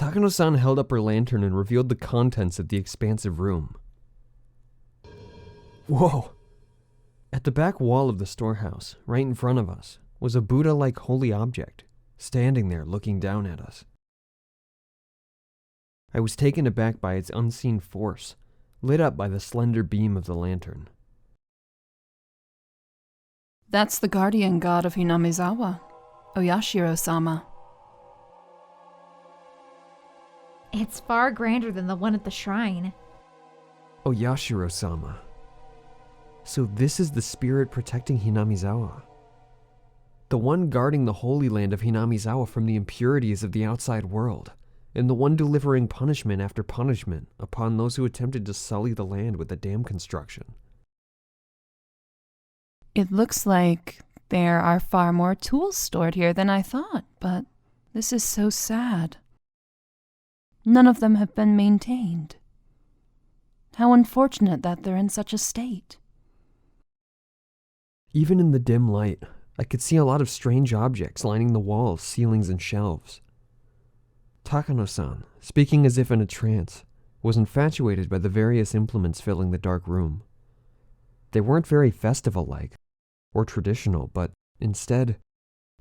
Takano-san held up her lantern and revealed the contents of the expansive room. Whoa! At the back wall of the storehouse, right in front of us, was a Buddha-like holy object, standing there looking down at us. I was taken aback by its unseen force, lit up by the slender beam of the lantern. That's the guardian god of Hinamizawa, Oyashiro-sama. It's far grander than the one at the shrine. Oyashiro-sama. So this is the spirit protecting Hinamizawa. The one guarding the holy land of Hinamizawa from the impurities of the outside world, and the one delivering punishment after punishment upon those who attempted to sully the land with the dam construction. It looks like there are far more tools stored here than I thought, but this is so sad. None of them have been maintained. How unfortunate that they're in such a state. Even in the dim light, I could see a lot of strange objects lining the walls, ceilings, and shelves. Takano-san, speaking as if in a trance, was infatuated by the various implements filling the dark room. They weren't very festival-like or traditional, but instead,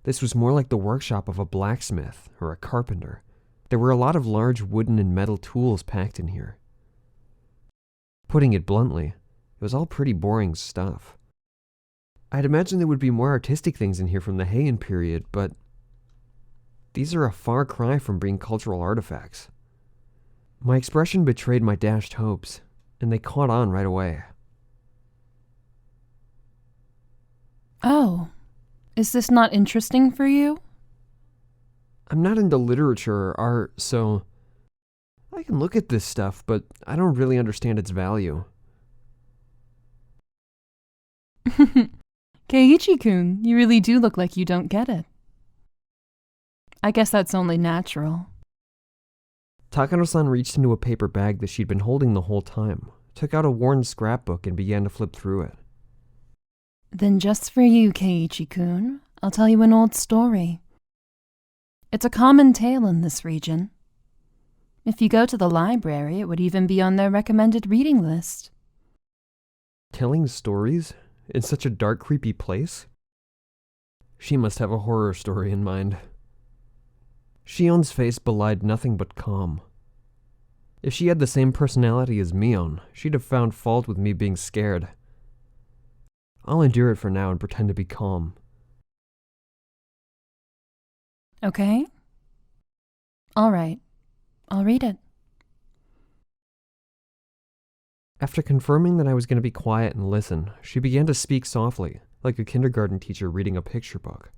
this was more like the workshop of a blacksmith or a carpenter. There were a lot of large wooden and metal tools packed in here. Putting it bluntly, it was all pretty boring stuff. I'd imagine there would be more artistic things in here from the Heian period, but these are a far cry from being cultural artifacts. My expression betrayed my dashed hopes, and they caught on right away. Oh, is this not interesting for you? I'm not into literature or art, so I can look at this stuff, but I don't really understand its value. Keiichi-kun, you really do look like you don't get it. I guess that's only natural. Takano-san reached into a paper bag that she'd been holding the whole time, took out a worn scrapbook and began to flip through it. Then just for you, Keiichi-kun, I'll tell you an old story. It's a common tale in this region. If you go to the library, it would even be on their recommended reading list. Telling stories? In such a dark, creepy place? She must have a horror story in mind. Shion's face belied nothing but calm. If she had the same personality as Mion, she'd have found fault with me being scared. I'll endure it for now and pretend to be calm. Okay? All right. I'll read it. After confirming that I was going to be quiet and listen, she began to speak softly, like a kindergarten teacher reading a picture book.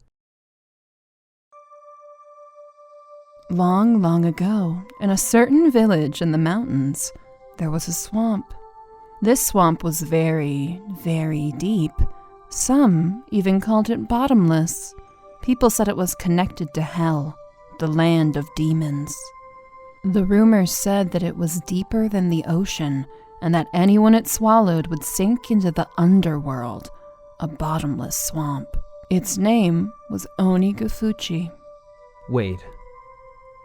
Long, long ago, in a certain village in the mountains, there was a swamp. This swamp was very, very deep. Some even called it bottomless. People said it was connected to hell, the land of demons. The rumors said that it was deeper than the ocean, and that anyone it swallowed would sink into the underworld, a bottomless swamp. Its name was Onigafuchi. Wait.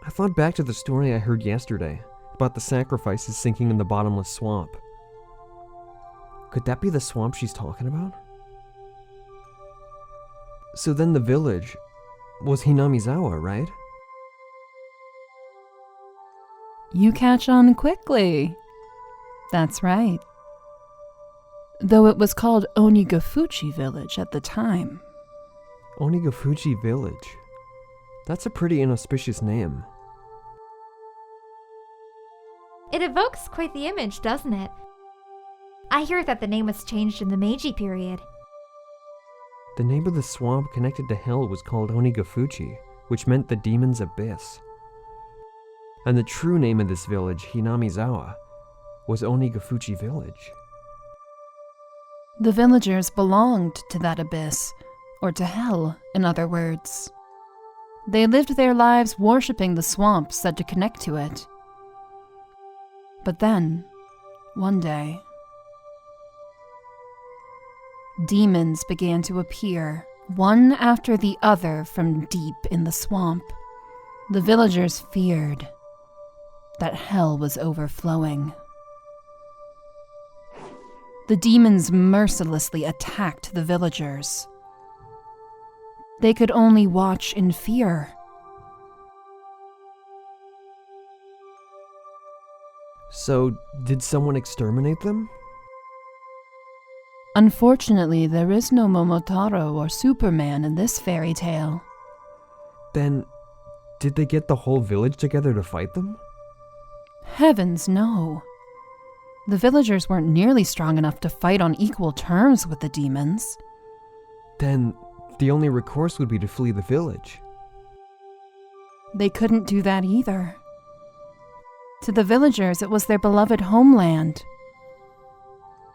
I thought back to the story I heard yesterday, about the sacrifices sinking in the bottomless swamp. Could that be the swamp she's talking about? So then the village was Hinamizawa, right? You catch on quickly. That's right. Though it was called Onigafuchi Village at the time. Onigafuchi Village. That's a pretty inauspicious name. It evokes quite the image, doesn't it? I hear that the name was changed in the Meiji period. The name of the swamp connected to hell was called Onigafuchi, which meant the demon's abyss. And the true name of this village, Hinamizawa, was Onigafuchi Village. The villagers belonged to that abyss, or to hell, in other words. They lived their lives worshipping the swamp said to connect to it. But then, one day, demons began to appear, one after the other from deep in the swamp. The villagers feared. that hell was overflowing. The demons mercilessly attacked the villagers. They could only watch in fear. So, did someone exterminate them? Unfortunately, there is no Momotaro or Superman in this fairy tale. Then, did they get the whole village together to fight them? Heavens, no. The villagers weren't nearly strong enough to fight on equal terms with the demons. Then, the only recourse would be to flee the village. They couldn't do that either. To the villagers, it was their beloved homeland.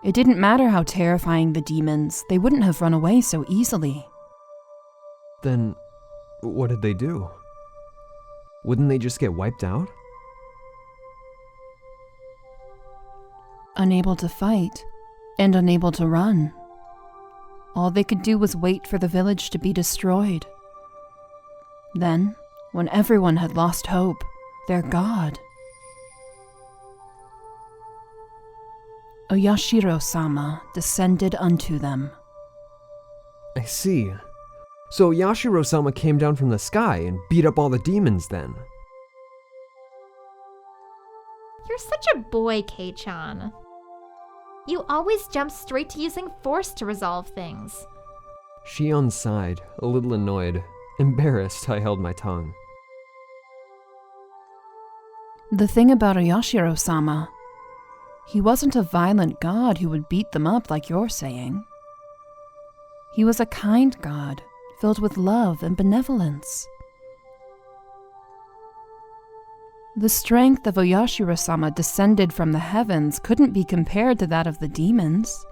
It didn't matter how terrifying the demons, they wouldn't have run away so easily. Then, what did they do? Wouldn't they just get wiped out? Unable to fight, and unable to run. All they could do was wait for the village to be destroyed. Then, when everyone had lost hope, their god, Oyashiro-sama, descended unto them. I see. So Yashiro-sama came down from the sky and beat up all the demons then. You're such a boy, Kei-chan. You always jump straight to using force to resolve things. Shion sighed, a little annoyed. Embarrassed, I held my tongue. The thing about Oyashiro-sama, he wasn't a violent god who would beat them up like you're saying. He was a kind god, filled with love and benevolence. The strength of Oyashiro-sama descended from the heavens couldn't be compared to that of the demons.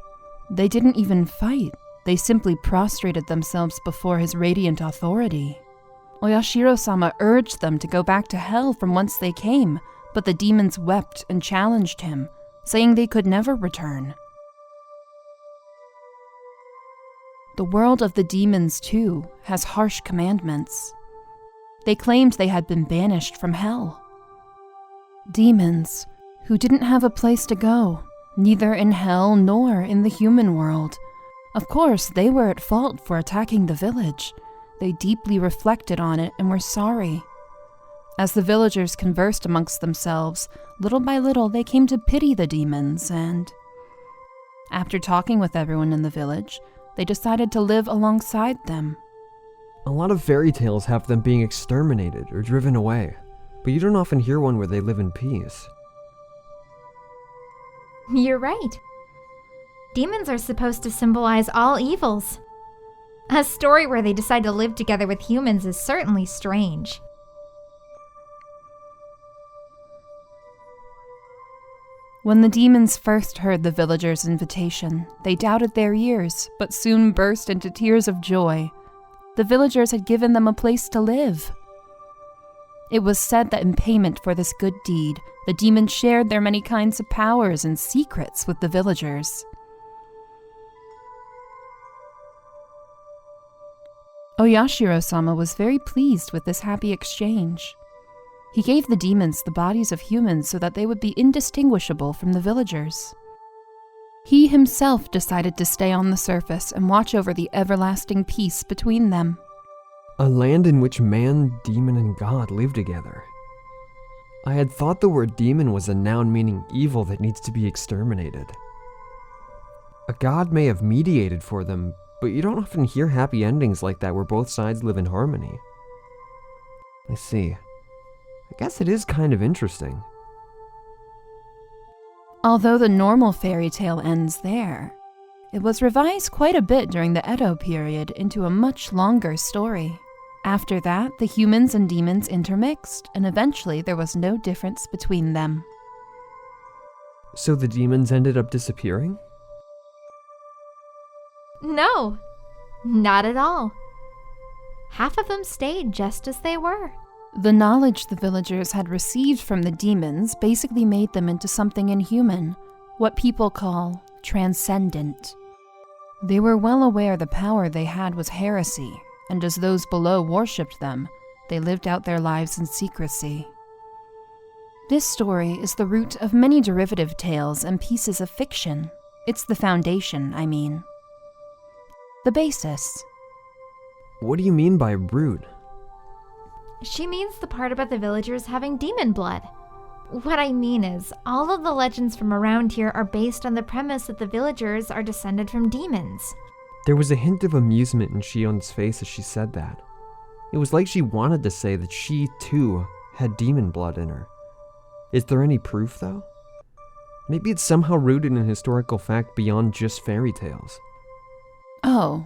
They didn't even fight. They simply prostrated themselves before his radiant authority. Oyashiro-sama urged them to go back to hell from whence they came, but the demons wept and challenged him, saying they could never return. The world of the demons, too, has harsh commandments. They claimed they had been banished from hell. Demons, who didn't have a place to go, neither in hell nor in the human world. Of course, they were at fault for attacking the village. They deeply reflected on it and were sorry. As the villagers conversed amongst themselves, little by little they came to pity the demons, and after talking with everyone in the village, they decided to live alongside them. A lot of fairy tales have them being exterminated or driven away, but you don't often hear one where they live in peace. You're right. Demons are supposed to symbolize all evils. A story where they decide to live together with humans is certainly strange. When the demons first heard the villagers' invitation, they doubted their ears, but soon burst into tears of joy. The villagers had given them a place to live. It was said that in payment for this good deed, the demons shared their many kinds of powers and secrets with the villagers. Oyashiro-sama was very pleased with this happy exchange. He gave the demons the bodies of humans so that they would be indistinguishable from the villagers. He himself decided to stay on the surface and watch over the everlasting peace between them. A land in which man, demon, and god live together. I had thought the word demon was a noun meaning evil that needs to be exterminated. A god may have mediated for them, but you don't often hear happy endings like that where both sides live in harmony. I see. I guess it is kind of interesting. Although the normal fairy tale ends there, it was revised quite a bit during the Edo period into a much longer story. After that, the humans and demons intermixed, and eventually there was no difference between them. So the demons ended up disappearing? No, not at all. Half of them stayed just as they were. The knowledge the villagers had received from the demons basically made them into something inhuman, what people call transcendent. They were well aware the power they had was heresy, and as those below worshipped them, they lived out their lives in secrecy. This story is the root of many derivative tales and pieces of fiction. It's the foundation, I mean. The basis. What do you mean by root? She means the part about the villagers having demon blood. What I mean is, all of the legends from around here are based on the premise that the villagers are descended from demons. There was a hint of amusement in Shion's face as she said that. It was like she wanted to say that she, too, had demon blood in her. Is there any proof, though? Maybe it's somehow rooted in historical fact beyond just fairy tales. Oh.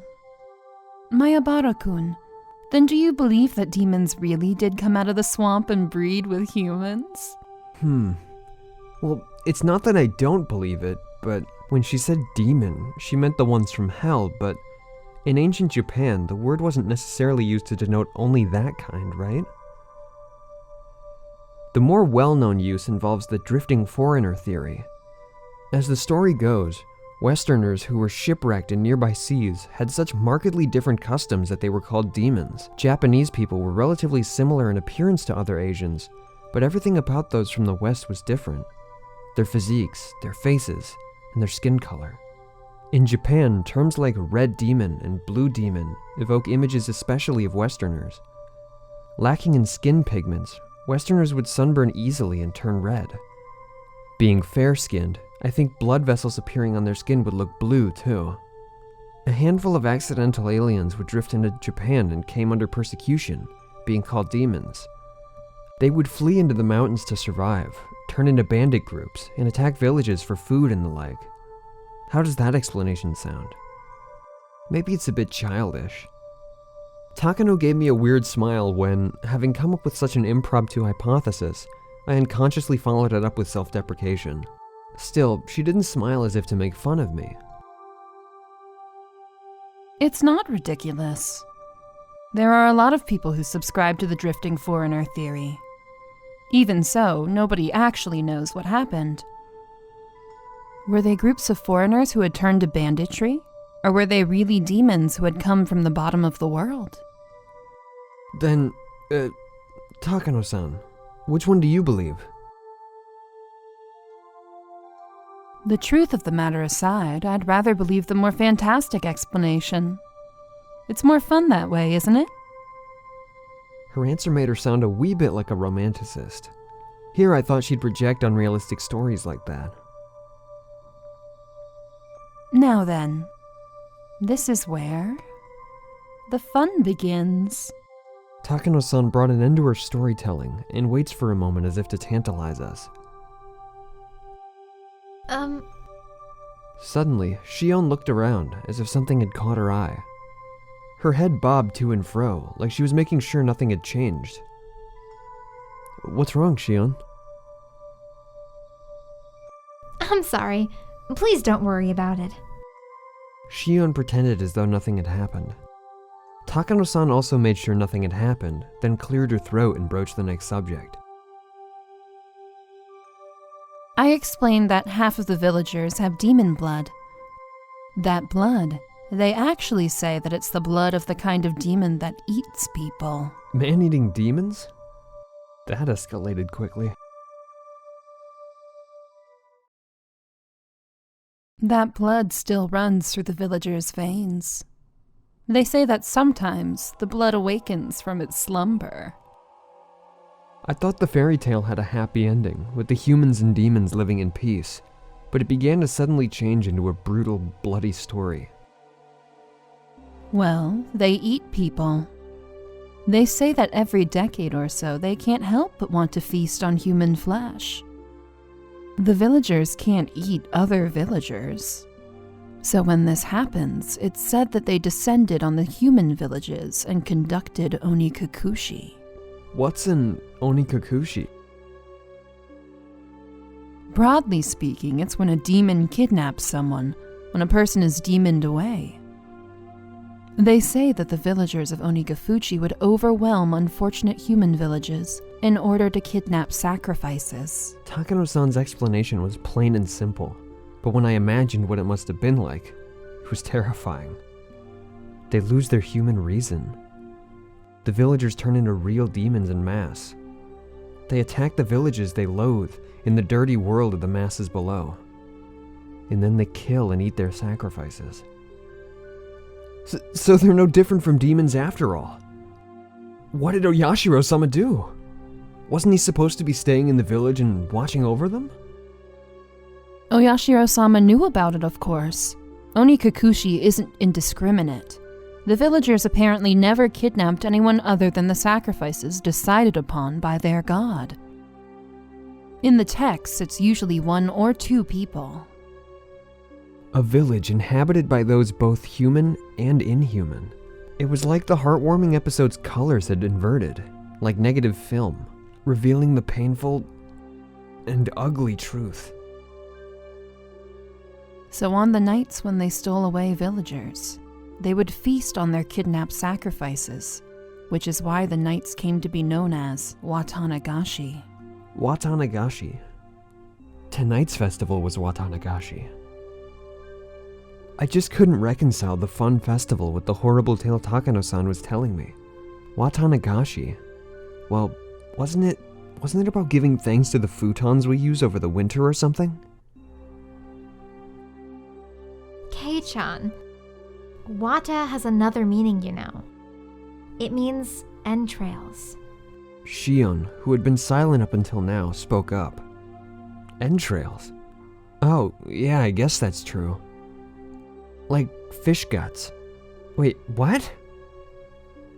Mayabara-kun, then do you believe that demons really did come out of the swamp and breed with humans? Well, it's not that I don't believe it, but when she said demon, she meant the ones from hell, but in ancient Japan, the word wasn't necessarily used to denote only that kind, right? The more well-known use involves the drifting foreigner theory. As the story goes, Westerners who were shipwrecked in nearby seas had such markedly different customs that they were called demons. Japanese people were relatively similar in appearance to other Asians, but everything about those from the West was different. Their physiques, their faces, and their skin color. In Japan, terms like red demon and blue demon evoke images especially of Westerners. Lacking in skin pigments, Westerners would sunburn easily and turn red. Being fair-skinned, I think blood vessels appearing on their skin would look blue too. A handful of accidental aliens would drift into Japan and came under persecution, being called demons. They would flee into the mountains to survive, turn into bandit groups, and attack villages for food and the like. How does that explanation sound? Maybe it's a bit childish. Takano gave me a weird smile when, having come up with such an impromptu hypothesis, I unconsciously followed it up with self-deprecation. Still, she didn't smile as if to make fun of me. It's not ridiculous. There are a lot of people who subscribe to the drifting foreigner theory. Even so, nobody actually knows what happened. Were they groups of foreigners who had turned to banditry? Or were they really demons who had come from the bottom of the world? Then, Takano-san, which one do you believe? The truth of the matter aside, I'd rather believe the more fantastic explanation. It's more fun that way, isn't it? Her answer made her sound a wee bit like a romanticist. Here I thought she'd reject unrealistic stories like that. Now then, this is where the fun begins. Takano-san brought an end to her storytelling and waits for a moment as if to tantalize us. Suddenly, Shion looked around as if something had caught her eye. Her head bobbed to and fro, like she was making sure nothing had changed. What's wrong, Shion? I'm sorry. Please don't worry about it. Shion pretended as though nothing had happened. Takano-san also made sure nothing had happened, then cleared her throat and broached the next subject. I explained that half of the villagers have demon blood. That blood, they actually say that it's the blood of the kind of demon that eats people. Man-eating demons? That escalated quickly. That blood still runs through the villagers' veins. They say that sometimes the blood awakens from its slumber. I thought the fairy tale had a happy ending, with the humans and demons living in peace, but it began to suddenly change into a brutal, bloody story. Well, they eat people. They say that every decade or so they can't help but want to feast on human flesh. The villagers can't eat other villagers. So when this happens, it's said that they descended on the human villages and conducted onikakushi. What's an onikakushi? Broadly speaking, it's when a demon kidnaps someone, when a person is demoned away. They say that the villagers of Onikafuchi would overwhelm unfortunate human villages in order to kidnap sacrifices. Takano-san's explanation was plain and simple, but when I imagined what it must have been like, it was terrifying. They lose their human reason. The villagers turn into real demons en masse. They attack the villages they loathe in the dirty world of the masses below. And then they kill and eat their sacrifices. So they're no different from demons after all. What did Oyashiro-sama do? Wasn't he supposed to be staying in the village and watching over them? Oyashiro-sama knew about it, of course. Onikakushi isn't indiscriminate. The villagers apparently never kidnapped anyone other than the sacrifices decided upon by their god. In the texts, it's usually 1 or 2 people. A village inhabited by those both human and inhuman. It was like the heartwarming episode's colors had inverted, like negative film, revealing the painful and ugly truth. So on the nights when they stole away villagers, they would feast on their kidnapped sacrifices, which is why the nights came to be known as Watanagashi. Watanagashi. Tonight's festival was Watanagashi. I just couldn't reconcile the fun festival with the horrible tale Takano-san was telling me. Watanagashi? Well, wasn't it about giving thanks to the futons we use over the winter or something? Kei-chan, Wata has another meaning, you know. It means entrails. Shion, who had been silent up until now, spoke up. Entrails? Oh, yeah, I guess that's true. Like fish guts. Wait, what?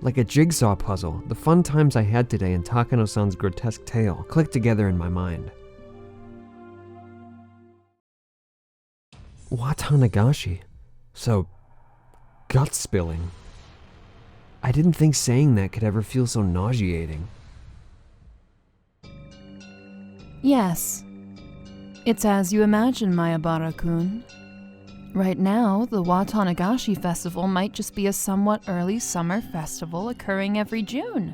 Like a jigsaw puzzle, the fun times I had today in Takano-san's grotesque tale clicked together in my mind. Watanagashi. So, gut spilling. I didn't think saying that could ever feel so nauseating. Yes. It's as you imagine, Mayabara-kun. Right now, the Watanagashi festival might just be a somewhat early summer festival occurring every June,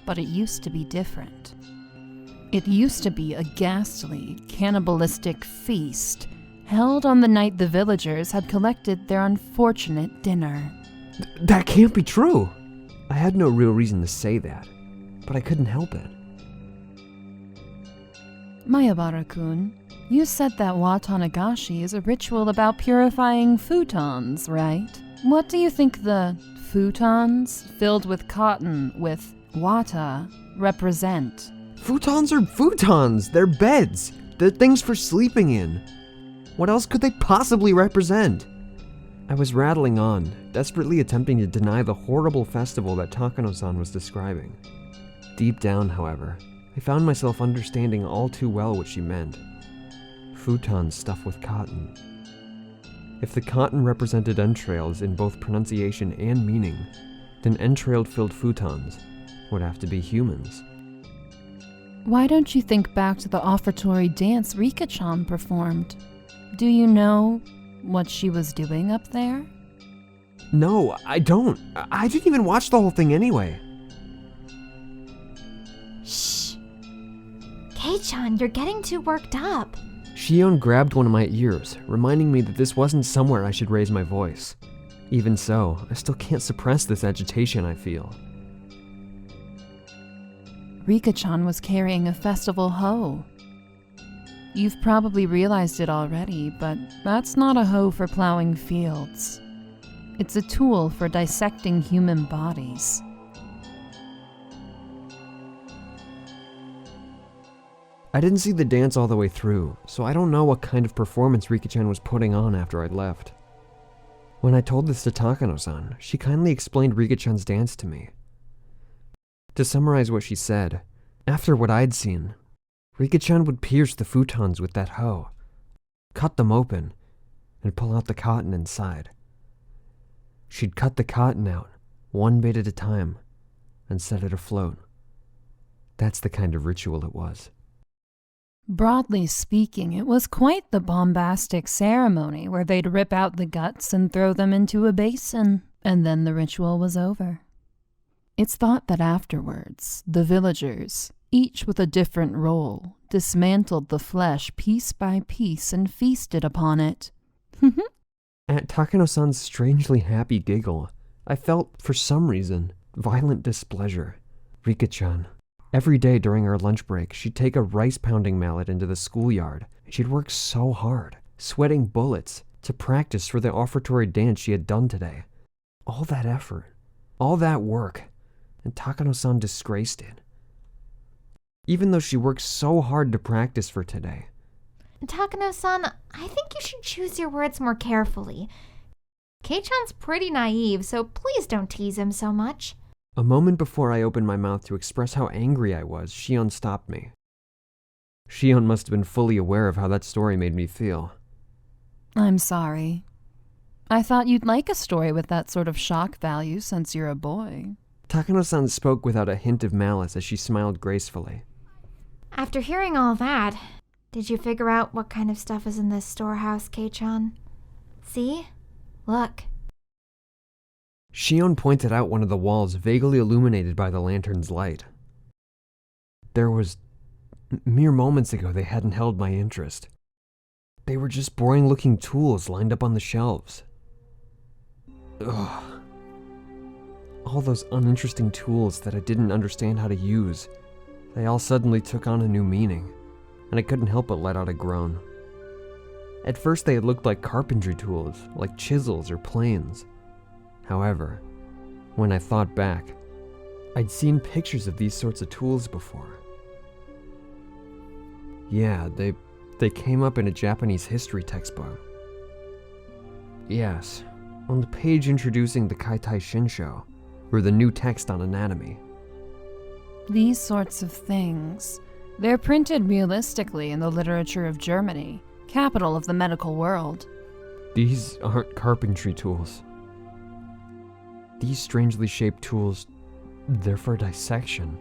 but it used to be different. It used to be a ghastly, cannibalistic feast held on the night the villagers had collected their unfortunate dinner. That can't be true! I had no real reason to say that, but I couldn't help it. Mayabara-kun, you said that Watanagashi is a ritual about purifying futons, right? What do you think the futons, filled with cotton with wata, represent? Futons are futons! They're beds! They're things for sleeping in! What else could they possibly represent? I was rattling on, desperately attempting to deny the horrible festival that Takano-san was describing. Deep down, however, I found myself understanding all too well what she meant. Futons stuffed with cotton. If the cotton represented entrails in both pronunciation and meaning, then entrailed-filled futons would have to be humans. Why don't you think back to the offertory dance Rika-chan performed? Do you know what she was doing up there? No, I don't. I didn't even watch the whole thing anyway. Shh. Kei-chan, you're getting too worked up. Shion grabbed one of my ears, reminding me that this wasn't somewhere I should raise my voice. Even so, I still can't suppress this agitation I feel. Rika-chan was carrying a festival hoe. You've probably realized it already, but that's not a hoe for plowing fields. It's a tool for dissecting human bodies. I didn't see the dance all the way through, so I don't know what kind of performance Rika-chan was putting on after I'd left. When I told this to Takano-san, she kindly explained Rika-chan's dance to me. To summarize what she said, after what I'd seen, Rika-chan would pierce the futons with that hoe, cut them open, and pull out the cotton inside. She'd cut the cotton out, one bit at a time, and set it afloat. That's the kind of ritual it was. Broadly speaking, it was quite the bombastic ceremony where they'd rip out the guts and throw them into a basin, and then the ritual was over. It's thought that afterwards, the villagers, each with a different role, dismantled the flesh piece by piece and feasted upon it. At Takano-san's strangely happy giggle, I felt, for some reason, violent displeasure. Rika-chan, Every day during our lunch break, she'd take a rice-pounding mallet into the schoolyard, and she'd work so hard, sweating bullets, to practice for the offertory dance she had done today. All that effort, all that work, and Takano-san disgraced it. Even though she worked so hard to practice for today. Takano-san, I think you should choose your words more carefully. Kei-chan's pretty naive, so please don't tease him so much. A moment before I opened my mouth to express how angry I was, Shion stopped me. Shion must have been fully aware of how that story made me feel. I'm sorry. I thought you'd like a story with that sort of shock value since you're a boy. Takano-san spoke without a hint of malice as she smiled gracefully. After hearing all that, did you figure out what kind of stuff is in this storehouse, Kei-chan? See? Look. Shion pointed out one of the walls vaguely illuminated by the lantern's light. There was... mere moments ago they hadn't held my interest. They were just boring-looking tools lined up on the shelves. Ugh. All those uninteresting tools that I didn't understand how to use. They all suddenly took on a new meaning, and I couldn't help but let out a groan. At first they had looked like carpentry tools, like chisels or planes. However, when I thought back, I'd seen pictures of these sorts of tools before. Yeah, they came up in a Japanese history textbook. Yes, on the page introducing the Kaitai Shinsho, or the new text on anatomy. These sorts of things, they're printed realistically in the literature of Germany, capital of the medical world. These aren't carpentry tools. These strangely shaped tools, they're for dissection.